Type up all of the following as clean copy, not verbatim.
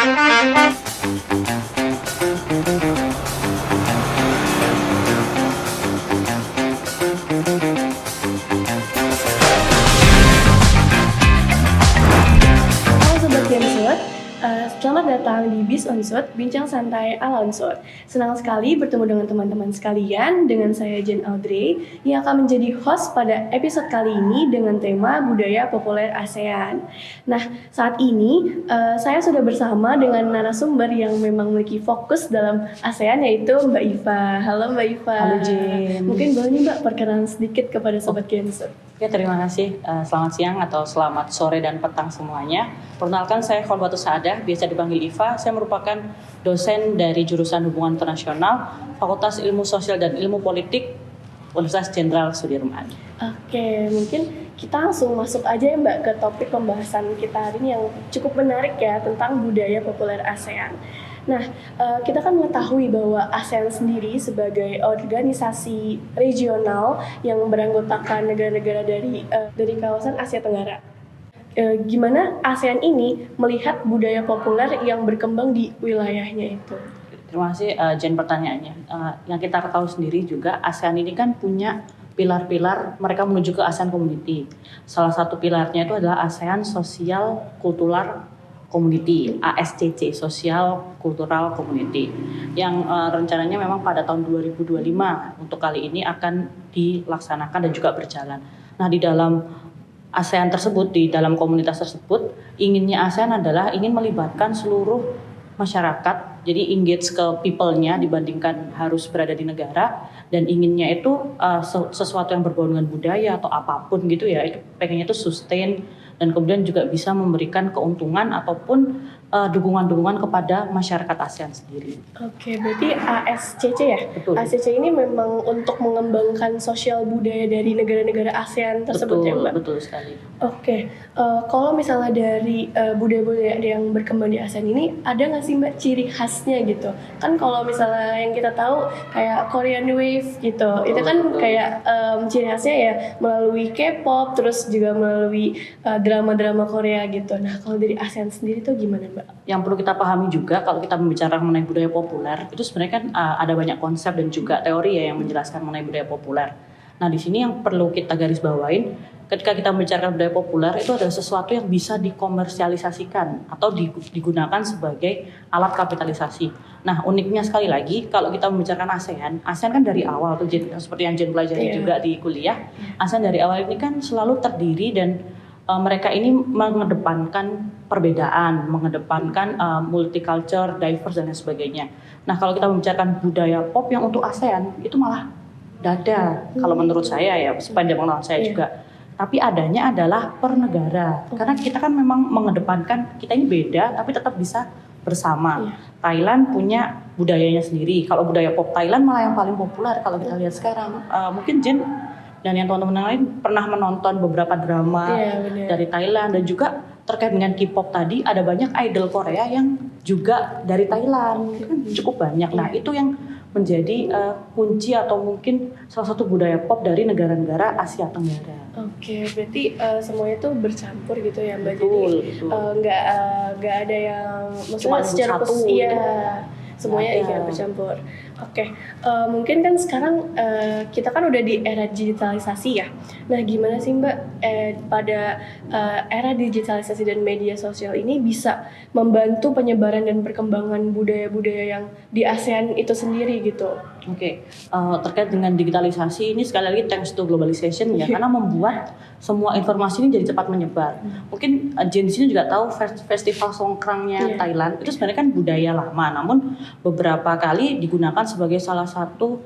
Halo Sobat Gansot, selamat datang di Bis Onsot, Bincang Santai ala Onsot. Senang sekali bertemu dengan teman-teman sekalian, dengan saya Jen Audrey, yang akan menjadi host pada episode kali ini dengan tema budaya populer ASEAN. Nah, saat ini saya sudah bersama dengan narasumber yang memang memiliki fokus dalam ASEAN, yaitu Mbak Iva. Halo Mbak Iva. Halo Jen. Mungkin boleh nih Mbak perkenalan sedikit kepada Sobat Gansot. Ya, terima kasih. Selamat siang atau selamat sore dan petang semuanya. Perkenalkan, saya Kholwatus Saadah, biasa dipanggil Iva. Saya merupakan dosen dari jurusan Hubungan Internasional, Fakultas Ilmu Sosial dan Ilmu Politik, Universitas Jenderal Sudirman. Oke, mungkin kita langsung masuk aja ya Mbak ke topik pembahasan kita hari ini yang cukup menarik ya, tentang budaya populer ASEAN. Nah, kita kan mengetahui bahwa ASEAN sendiri sebagai organisasi regional yang beranggotakan negara-negara dari kawasan Asia Tenggara. Gimana ASEAN ini melihat budaya populer yang berkembang di wilayahnya itu? Terima kasih Jen pertanyaannya. Yang kita ketahui sendiri juga, ASEAN ini kan punya pilar-pilar mereka menuju ke ASEAN Community. Salah satu pilarnya itu adalah ASEAN Social Cultural Community, ASCC, Social Cultural Community, yang rencananya memang pada tahun 2025 untuk kali ini akan dilaksanakan dan juga berjalan. Nah, di dalam ASEAN tersebut, di dalam komunitas tersebut, inginnya ASEAN adalah ingin melibatkan seluruh masyarakat, jadi engage ke people-nya dibandingkan harus berada di negara, dan inginnya itu sesuatu yang berbau dengan budaya atau apapun gitu ya, itu pengennya itu sustain dan kemudian juga bisa memberikan keuntungan ataupun dukungan-dukungan kepada masyarakat ASEAN sendiri. Oke, berarti ASCC ya? Betul. ASCC ini memang untuk mengembangkan sosial budaya dari negara-negara ASEAN tersebut ya Mbak? Betul sekali. Oke, kalau misalnya dari budaya-budaya yang berkembang di ASEAN ini, ada nggak sih Mbak ciri khasnya gitu? Kan kalau misalnya yang kita tahu kayak Korean Wave gitu, itu kan kayak ciri khasnya ya melalui K-pop, terus juga melalui drama-drama Korea gitu. Nah, kalau dari ASEAN sendiri tuh gimana Mbak? Yang perlu kita pahami juga kalau kita membicarakan mengenai budaya populer, itu sebenarnya kan ada banyak konsep dan juga teori ya yang menjelaskan mengenai budaya populer. Nah, di sini yang perlu kita garis bawain, ketika kita membicarakan budaya populer itu adalah sesuatu yang bisa dikomersialisasikan atau digunakan sebagai alat kapitalisasi. Nah, uniknya sekali lagi kalau kita membicarakan ASEAN kan dari awal tuh seperti yang Jen pelajari juga di kuliah, ASEAN dari awal ini kan selalu terdiri dan mereka ini mengedepankan perbedaan, mengedepankan multicultural, diverse dan lain sebagainya. Nah, kalau kita membicarakan budaya pop yang untuk ASEAN itu malah dada, kalau menurut saya ya, sepanjang pengalaman saya juga. Tapi adanya adalah per negara, karena kita kan memang mengedepankan kita ini beda, tapi tetap bisa bersama. Thailand punya budayanya sendiri. Kalau budaya pop Thailand malah yang paling populer kalau kita lihat sekarang. Mungkin Jen dan yang teman-teman lain pernah menonton beberapa drama dari Thailand, dan juga terkait dengan K-pop tadi ada banyak idol Korea yang juga dari Thailand, kan cukup banyak. Nah, itu yang menjadi kunci atau mungkin salah satu budaya pop dari negara-negara Asia Tenggara. Oke, berarti semuanya itu bercampur gitu ya Mbak. Betul, Jadi nggak ada yang maksudnya secara satu. Semuanya iya bercampur. Oke, mungkin kan sekarang kita kan udah di era digitalisasi ya. Nah, gimana sih Mbak pada era digitalisasi dan media sosial ini bisa membantu penyebaran dan perkembangan budaya-budaya yang di ASEAN itu sendiri gitu? Oke, terkait dengan digitalisasi ini sekali lagi thanks to globalization ya, karena membuat semua informasi ini jadi cepat menyebar. Mungkin Jen di sini juga tahu festival songkrangnya Thailand itu sebenarnya kan budaya lama, namun beberapa kali digunakan sebagai salah satu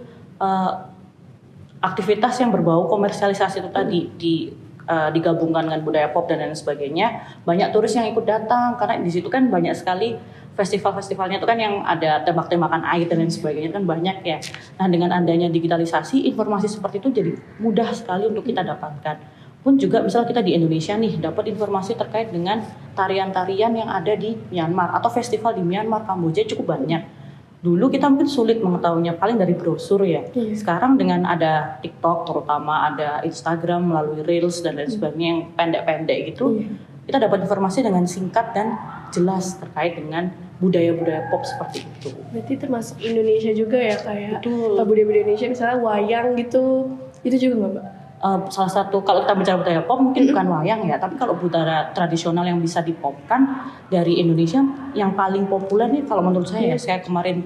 aktivitas yang berbau komersialisasi itu tadi, digabungkan dengan budaya pop dan lain sebagainya. Banyak turis yang ikut datang karena di situ kan banyak sekali festival-festivalnya itu kan yang ada tembak-tembakan air dan lain sebagainya kan banyak ya. Nah, dengan adanya digitalisasi, informasi seperti itu jadi mudah sekali untuk kita dapatkan. Pun juga misalnya kita di Indonesia nih dapat informasi terkait dengan tarian-tarian yang ada di Myanmar atau festival di Myanmar, Kamboja cukup banyak. Dulu kita mungkin sulit mengetahuinya paling dari brosur ya. Sekarang dengan ada TikTok terutama, ada Instagram melalui Reels dan lain sebagainya yang pendek-pendek gitu, kita dapat informasi dengan singkat dan jelas terkait dengan budaya-budaya pop seperti itu. Berarti termasuk Indonesia juga ya, kayak Betul. budaya-budaya Indonesia misalnya wayang gitu, itu juga nggak Mbak? Salah satu, kalau kita bicara budaya pop mungkin bukan wayang ya, tapi kalau budaya tradisional yang bisa dipopkan dari Indonesia yang paling populer nih kalau menurut saya ya, saya kemarin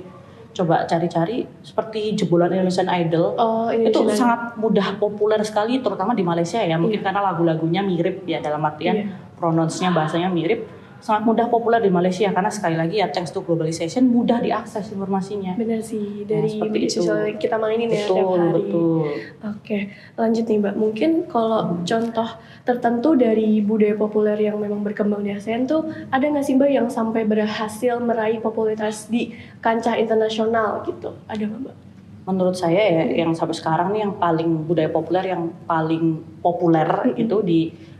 coba cari-cari seperti jebolan Indonesian Idol. Itu Indonesian Idol. sangat mudah populer sekali terutama di Malaysia ya, mungkin karena lagu-lagunya mirip ya, dalam artian pronounce-nya bahasanya mirip. Sangat mudah populer di Malaysia karena sekali lagi ya thanks to globalization mudah diakses informasinya. Bener sih, dari seperti media itu. sosial yang kita mainin ya Betul, tiap hari. betul. Oke, lanjut nih Mbak. Mungkin kalau contoh tertentu dari budaya populer yang memang berkembang di ASEAN tuh ada nggak sih Mbak yang sampai berhasil meraih popularitas di kancah internasional gitu? Ada nggak Mbak? Menurut saya ya yang sampai sekarang nih yang paling budaya populer yang paling populer itu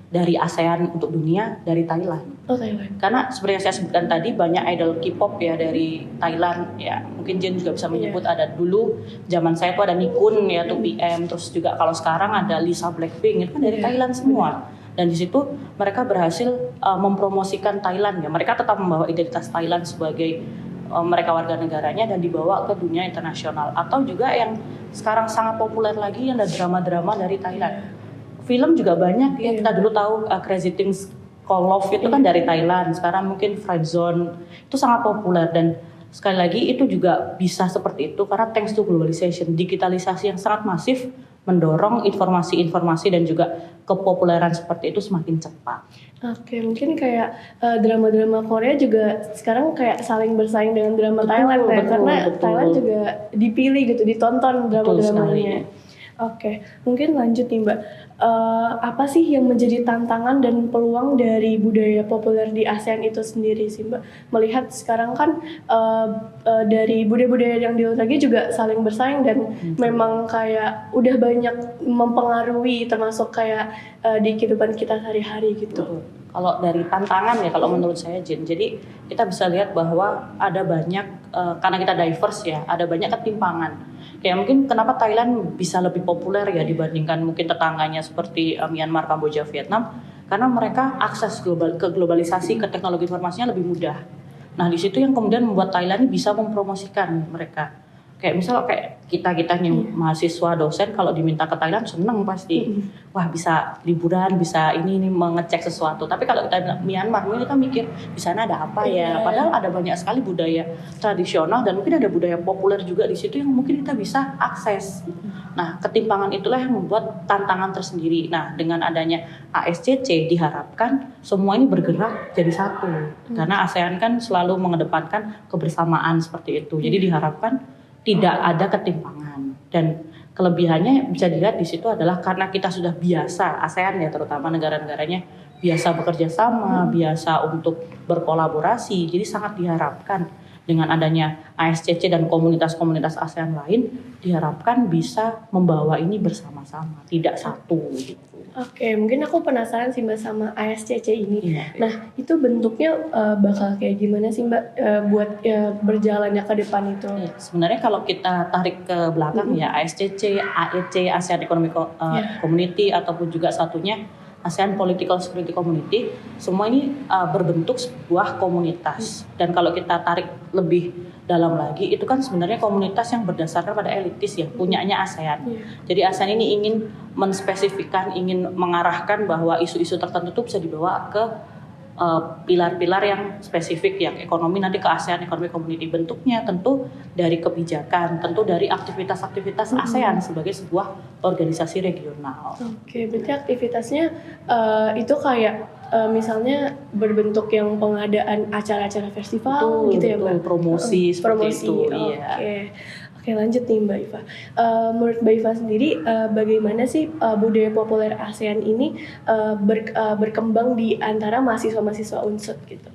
dari ASEAN untuk dunia dari Thailand. Oh, Thailand. Karena seperti yang saya sebutkan tadi banyak idol K-pop ya dari Thailand ya, mungkin Jen juga bisa menyebut ada dulu zaman saya tuh ada Nikun ya 2PM, terus juga kalau sekarang ada Lisa Blackpink, itu kan dari Thailand semua. Dan di situ mereka berhasil mempromosikan Thailand ya, mereka tetap membawa identitas Thailand sebagai mereka warga negaranya dan dibawa ke dunia internasional. Atau juga yang sekarang sangat populer lagi yang ada drama-drama dari Thailand. Film juga banyak ya, kita dulu tahu Crazy Things Call Love itu kan dari Thailand, sekarang mungkin Friendzone itu sangat populer dan sekali lagi itu juga bisa seperti itu karena thanks to globalization, digitalisasi yang sangat masif mendorong informasi-informasi dan juga kepopuleran seperti itu semakin cepat. Oke, mungkin kayak drama-drama Korea juga sekarang kayak saling bersaing dengan drama Thailand ya, karena Thailand juga dipilih gitu, ditonton drama-dramanya. Oke, mungkin lanjut nih Mbak. Apa sih yang menjadi tantangan dan peluang dari budaya populer di ASEAN itu sendiri sih Mbak? Melihat sekarang kan dari budaya-budaya yang di luar lagi juga saling bersaing dan memang kayak udah banyak mempengaruhi termasuk kayak di kehidupan kita sehari-hari gitu. Kalau dari tantangan ya, kalau menurut saya Jen, jadi kita bisa lihat bahwa ada banyak, karena kita diverse ya, ada banyak ketimpangan. Kayak mungkin kenapa Thailand bisa lebih populer ya dibandingkan mungkin tetangganya seperti Myanmar, Kamboja, Vietnam, karena mereka akses ke globalisasi, ke teknologi informasinya lebih mudah. Nah di situ yang kemudian membuat Thailand bisa mempromosikan mereka. Kayak misal kayak kita nih mahasiswa dosen kalau diminta ke Thailand seneng pasti, wah bisa liburan, bisa ini mengecek sesuatu. Tapi kalau kita Myanmar mungkin kita mikir di sana ada apa ya, padahal ada banyak sekali budaya tradisional dan mungkin ada budaya populer juga di situ yang mungkin kita bisa akses. Nah ketimpangan itulah yang membuat tantangan tersendiri. Nah dengan adanya ASCC diharapkan semua ini bergerak jadi satu, karena ASEAN kan selalu mengedepankan kebersamaan seperti itu. Jadi diharapkan tidak ada ketimpangan, dan kelebihannya bisa dilihat di situ adalah karena kita sudah biasa, ASEAN ya terutama negara-negaranya biasa bekerja sama, biasa untuk berkolaborasi, jadi sangat diharapkan dengan adanya ASCC dan komunitas-komunitas ASEAN lain diharapkan bisa membawa ini bersama-sama, tidak satu gitu. Oke, mungkin aku penasaran sih Mbak sama ASCC ini. Nah, itu bentuknya bakal kayak gimana sih Mbak buat berjalannya ke depan itu? Sebenarnya kalau kita tarik ke belakang ya, ASCC, AEC, ASEAN Economic Community ataupun juga satunya ASEAN Political Security Community, semua ini berbentuk sebuah komunitas. Dan kalau kita tarik lebih dalam lagi, itu kan sebenarnya komunitas yang berdasarkan pada elitis ya, punyanya ASEAN. Jadi ASEAN ini ingin menspesifikkan, ingin mengarahkan bahwa isu-isu tertentu itu bisa dibawa ke pilar-pilar yang spesifik, yang ekonomi nanti ke ASEAN Economic Community. Bentuknya tentu dari kebijakan, tentu dari aktivitas-aktivitas ASEAN sebagai sebuah organisasi regional. Oke, berarti aktivitasnya itu kayak misalnya berbentuk yang pengadaan acara-acara festival gitu ya Mbak? Promosi seperti itu. Oke, lanjut nih Mbak Iva. Menurut Mbak Iva sendiri, bagaimana sih budaya populer ASEAN ini berkembang di antara mahasiswa-mahasiswa UNSUD gitu?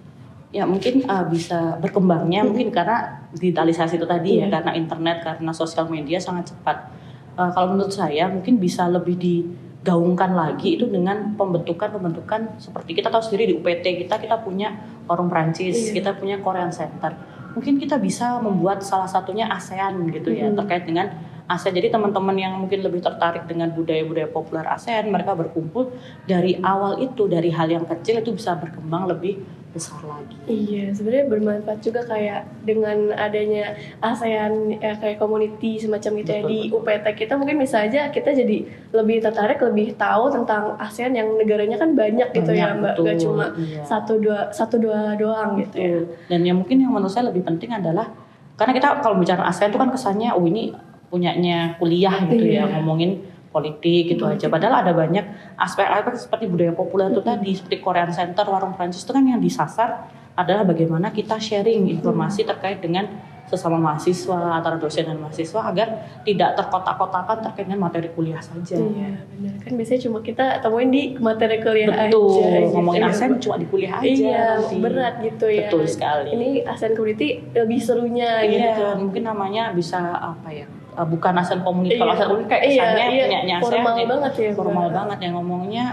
Ya mungkin bisa berkembangnya mungkin karena digitalisasi itu tadi ya, karena internet, karena sosial media sangat cepat. Kalau menurut saya mungkin bisa lebih digaungkan lagi itu dengan pembentukan seperti kita tahu sendiri di UPT kita punya Forum Prancis, kita punya Korean Center. Mungkin kita bisa membuat salah satunya ASEAN gitu ya, terkait dengan ASEAN. Jadi teman-teman yang mungkin lebih tertarik dengan budaya-budaya populer ASEAN, mereka berkumpul dari awal itu, dari hal yang kecil itu bisa berkembang lebih besar lagi. Iya, sebenarnya bermanfaat juga kayak dengan adanya ASEAN kayak community semacam gitu ya Betul, di betul. UPT kita, mungkin bisa aja kita jadi lebih tertarik, lebih tahu tentang ASEAN yang negaranya kan banyak gitu ya Banyak, Mbak, betul, gak cuma iya. satu dua doang gitu ya. Betul. Dan yang mungkin yang menurut saya lebih penting adalah karena kita kalau bicara ASEAN itu kan kesannya ini punyanya kuliah gitu ya, Iya. ngomongin politik gitu aja. Padahal ada banyak aspek-aspek seperti budaya populer itu tadi, seperti Korean Center, warung Prancis itu kan yang disasar adalah bagaimana kita sharing informasi terkait dengan sesama mahasiswa, antara dosen dan mahasiswa agar tidak terkotak-kotakan terkait dengan materi kuliah saja. Iya, benar. Kan biasanya cuma kita temuin di materi kuliah Betul, aja. Gitu ngomongin ya, ASEAN Mbak. cuma di kuliah aja Iya, nanti. berat gitu ya. Betul sekali. Ini ASEAN Community lebih serunya Iya, gitu. mungkin namanya bisa apa ya? Bukan ASEAN Community. Kalau Iya. ASEAN Community kayak Iya, kesannya iya. punyanya ASEAN. Formal banget ya, Formal Mbak. banget yang ngomongnya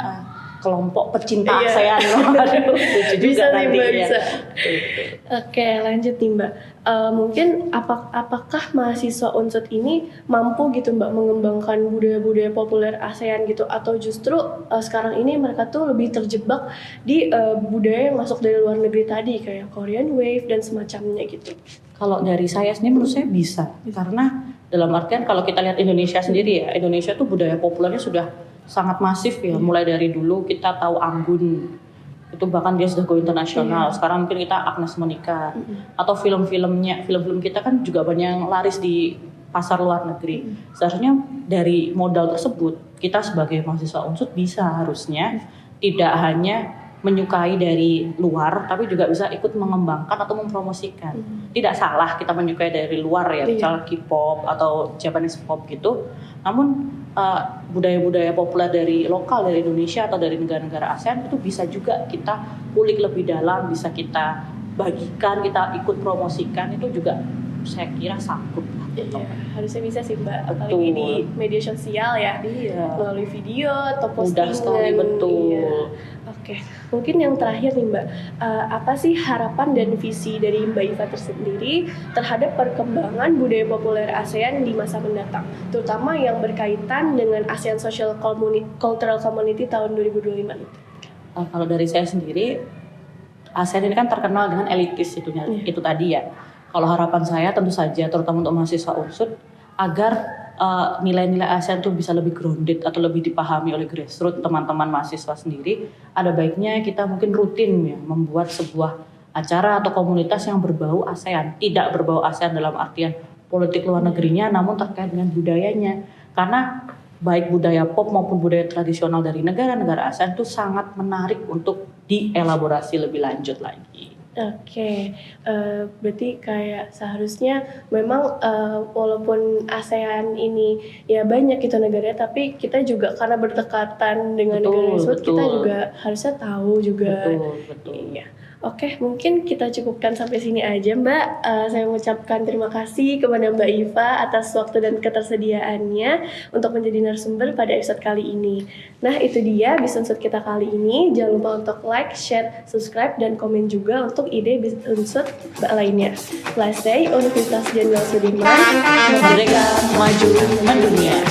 kelompok pecinta Iya. ASEAN. Aduh, lucu juga Bisa nih, nanti Mbak, ya. bisa. Betul, betul. Oke, lanjut nih Mbak. Mungkin apakah mahasiswa UNSUD ini mampu gitu Mbak mengembangkan budaya-budaya populer ASEAN gitu, atau justru sekarang ini mereka tuh lebih terjebak di budaya yang masuk dari luar negeri tadi kayak Korean Wave dan semacamnya gitu. Kalau dari saya sendiri menurut saya bisa. Karena dalam artian kalau kita lihat Indonesia sendiri ya, Indonesia tuh budaya populernya sudah sangat masif ya. Mulai dari dulu kita tahu Anggun, itu bahkan dia sudah go internasional. Sekarang mungkin kita Agnes Monica, atau film film kita kan juga banyak yang laris di pasar luar negeri. Seharusnya dari modal tersebut kita sebagai mahasiswa UNSUD bisa harusnya tidak hanya menyukai dari luar, tapi juga bisa ikut mengembangkan atau mempromosikan. Tidak salah kita menyukai dari luar ya, misalnya K-pop atau Japanese pop gitu. Namun budaya-budaya populer dari lokal, dari Indonesia atau dari negara-negara ASEAN itu bisa juga kita kulik lebih dalam, bisa kita bagikan, kita ikut promosikan, itu juga saya kira sanggup. Iya, harusnya bisa sih Mbak, Betul. apalagi di media sosial ya, Iya. melalui video atau Mudah postingan. sekali, betul. Iya. Oke, mungkin yang terakhir nih Mbak, apa sih harapan dan visi dari Mbak Iva tersendiri terhadap perkembangan budaya populer ASEAN di masa mendatang, terutama yang berkaitan dengan ASEAN Cultural Community tahun 2025 itu? Kalau dari saya sendiri, ASEAN ini kan terkenal dengan elitis itu tadi ya. Kalau harapan saya tentu saja, terutama untuk mahasiswa UNSUD, agar nilai-nilai ASEAN itu bisa lebih grounded atau lebih dipahami oleh grassroots teman-teman mahasiswa sendiri. Ada baiknya kita mungkin rutin ya membuat sebuah acara atau komunitas yang berbau ASEAN, tidak berbau ASEAN dalam artian politik luar negerinya, namun terkait dengan budayanya. Karena baik budaya pop maupun budaya tradisional dari negara-negara ASEAN itu sangat menarik untuk dielaborasi lebih lanjut lagi. Oke, berarti kayak seharusnya memang walaupun ASEAN ini ya banyak gitu negaranya, tapi kita juga karena berdekatan dengan negara tersebut, kita juga harusnya tahu juga. Betul. Iya. Oke, mungkin kita cukupkan sampai sini aja Mbak. Saya mengucapkan terima kasih kepada Mbak Iva atas waktu dan ketersediaannya untuk menjadi narasumber pada episode kali ini. Nah, itu dia Bisunsud kita kali ini. Jangan lupa untuk like, share, subscribe, dan komen juga untuk ide Bisunsud lainnya. Last Day, Universitas Jenderal Sudirman. Merdeka, maju, mendunia.